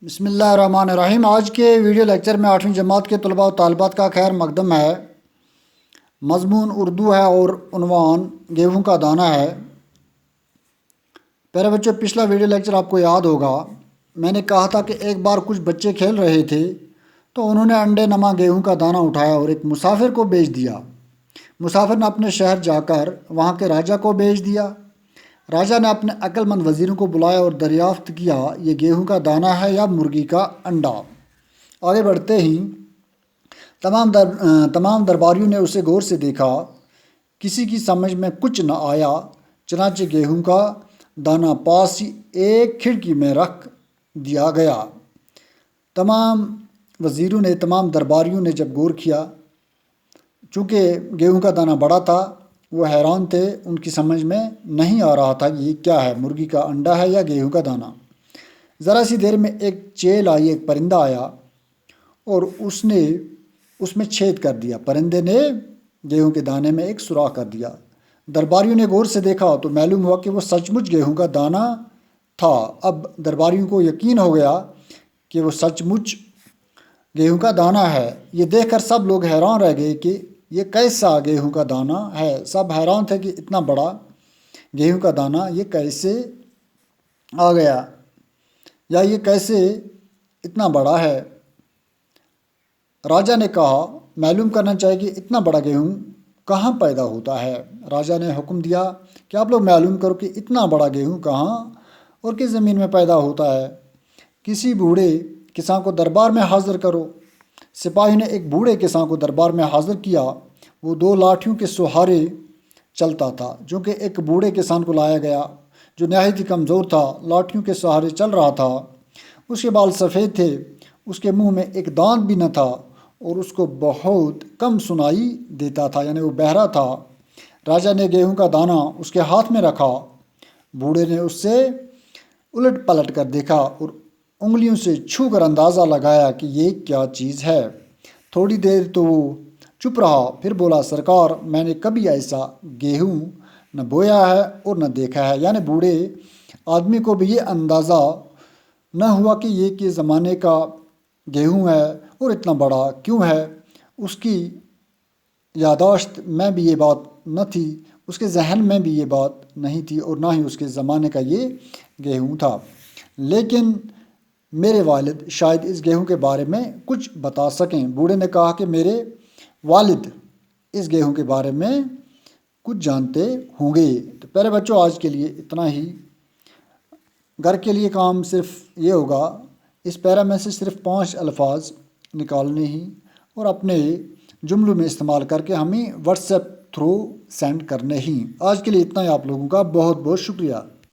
بسم اللہ الرحمن الرحیم۔ آج کے ویڈیو لیکچر میں 8ویں جماعت کے طلباء و طالبات کا خیر مقدم ہے۔ مضمون اردو ہے اور عنوان گیہوں کا دانہ ہے۔ پیارے بچوں، پچھلا ویڈیو لیکچر آپ کو یاد ہوگا، میں نے کہا تھا کہ ایک بار کچھ بچے کھیل رہے تھے تو انہوں نے انڈے نما گیہوں کا دانہ اٹھایا اور ایک مسافر کو بیچ دیا۔ مسافر نے اپنے شہر جا کر وہاں کے راجہ کو بیچ دیا۔ راجہ نے اپنے عقل مند وزیروں کو بلایا اور دریافت کیا، یہ گیہوں کا دانہ ہے یا مرغی کا انڈا؟ آگے بڑھتے ہی تمام درباریوں نے اسے غور سے دیکھا، کسی کی سمجھ میں کچھ نہ آیا، چنانچہ گیہوں کا دانہ پاس ہی ایک کھڑکی میں رکھ دیا گیا۔ تمام درباریوں نے جب غور کیا، چونکہ گیہوں کا دانہ بڑا تھا، وہ حیران تھے، ان کی سمجھ میں نہیں آ رہا تھا یہ کیا ہے، مرغی کا انڈا ہے یا گیہوں کا دانہ۔ ذرا سی دیر میں ایک چیل آئی، ایک پرندہ آیا اور اس نے اس میں چھید کر دیا۔ پرندے نے گیہوں کے دانے میں ایک سوراخ کر دیا۔ درباریوں نے غور سے دیکھا تو معلوم ہوا کہ وہ سچ مچ گیہوں کا دانہ تھا۔ اب درباریوں کو یقین ہو گیا کہ وہ سچ مچ گیہوں کا دانہ ہے۔ یہ دیکھ کر سب لوگ حیران رہ گئے کہ یہ کیسا گیہوں کا دانہ ہے۔ سب حیران تھے کہ اتنا بڑا گیہوں کا دانہ یہ کیسے آ گیا، یا یہ کیسے اتنا بڑا ہے۔ راجہ نے کہا، معلوم کرنا چاہیے کہ اتنا بڑا گیہوں کہاں پیدا ہوتا ہے۔ راجہ نے حکم دیا کہ آپ لوگ معلوم کرو کہ اتنا بڑا گیہوں کہاں اور کس زمین میں پیدا ہوتا ہے۔ کسی بوڑھے کسان کو دربار میں حاضر کرو۔ سپاہی نے ایک بوڑھے کسان کو دربار میں حاضر کیا۔ وہ 2 لاٹھیوں کے سہارے چلتا تھا۔ چونکہ ایک بوڑھے کسان کو لایا گیا جو نہایت ہی کمزور تھا، لاٹھیوں کے سہارے چل رہا تھا۔ اس کے بال سفید تھے، اس کے منہ میں ایک دانت بھی نہ تھا اور اس کو بہت کم سنائی دیتا تھا، یعنی وہ بہرا تھا۔ راجہ نے گیہوں کا دانہ اس کے ہاتھ میں رکھا۔ بوڑھے نے اس سے الٹ پلٹ کر دیکھا اور انگلیوں سے چھو کر اندازہ لگایا کہ یہ کیا چیز ہے۔ تھوڑی دیر تو وہ چپ رہا، پھر بولا، سرکار، میں نے کبھی ایسا گیہوں نہ بویا ہے اور نہ دیکھا ہے۔ یعنی بوڑھے آدمی کو بھی یہ اندازہ نہ ہوا کہ یہ کس زمانے کا گیہوں ہے اور اتنا بڑا کیوں ہے۔ اس کی یادداشت میں بھی یہ بات نہ تھی، اس کے ذہن میں بھی یہ بات نہیں تھی اور نہ ہی اس کے زمانے کا یہ گیہوں تھا۔ لیکن میرے والد شاید اس گیہوں کے بارے میں کچھ بتا سکیں۔ بوڑھے نے کہا کہ میرے والد اس گیہوں کے بارے میں کچھ جانتے ہوں گے۔ تو پیارے بچوں، آج کے لیے اتنا ہی۔ گھر کے لیے کام صرف یہ ہوگا، اس پیرا میں سے صرف 5 الفاظ نکالنے ہی اور اپنے جملوں میں استعمال کر کے ہمیں واٹس ایپ تھرو سینڈ کرنے ہی۔ آج کے لیے اتنا ہی۔ آپ لوگوں کا بہت بہت شکریہ۔